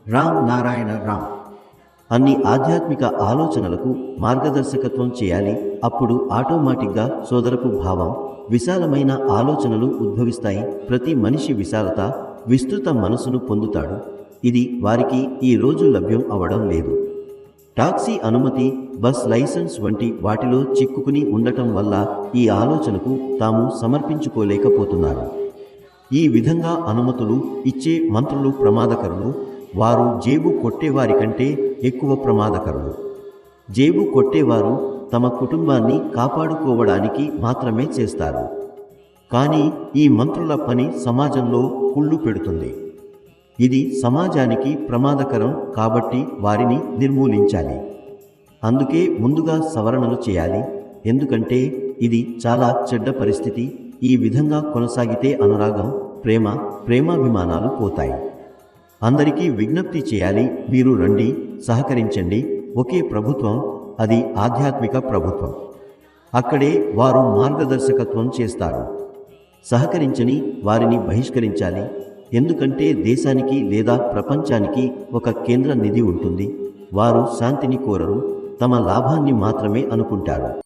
రామ్ నారాయణ రామ్ అన్ని ఆధ్యాత్మిక ఆలోచనలకు మార్గదర్శకత్వం చేయాలి. అప్పుడు ఆటోమేటిక్గా సోదరపు భావం, విశాలమైన ఆలోచనలు ఉద్భవిస్తాయి. ప్రతి మనిషి విశాలత, విస్తృత మనసును పొందుతాడు. ఇది వారికి ఈ రోజు లభ్యం అవడం లేదు. టాక్సీ అనుమతి, బస్ లైసెన్స్ వంటి వాటిలో చిక్కుకుని ఉండటం వల్ల ఈ ఆలోచనకు తాము సమర్పించుకోలేకపోతున్నారు. ఈ విధంగా అనుమతులు ఇచ్చే మంత్రులు ప్రమాదకరులు. వారు జేబు కొట్టేవారి కంటే ఎక్కువ ప్రమాదకరులు. జేబు కొట్టేవారు తమ కుటుంబాన్ని కాపాడుకోవడానికి మాత్రమే చేస్తారు. కానీ ఈ మంత్రుల పని సమాజంలో కుళ్ళు పెడుతుంది. ఇది సమాజానికి ప్రమాదకరం కాబట్టి వారిని నిర్మూలించాలి. అందుకే ముందుగా సవరణలు చేయాలి. ఎందుకంటే ఇది చాలా చెడ్డ పరిస్థితి. ఈ విధంగా కొనసాగితే అనురాగం, ప్రేమాభిమానాలు పోతాయి. అందరికీ విజ్ఞప్తి చేయాలి, మీరు రండి, సహకరించండి. ఒకే ప్రభుత్వం, అది ఆధ్యాత్మిక ప్రభుత్వం. అక్కడే వారు మార్గదర్శకత్వం చేస్తారు. సహకరించని వారిని బహిష్కరించాలి. ఎందుకంటే దేశానికి లేదా ప్రపంచానికి ఒక కేంద్ర నిధి ఉంటుంది. వారు శాంతిని కోరరు, తమ లాభాన్ని మాత్రమే అనుకుంటారు.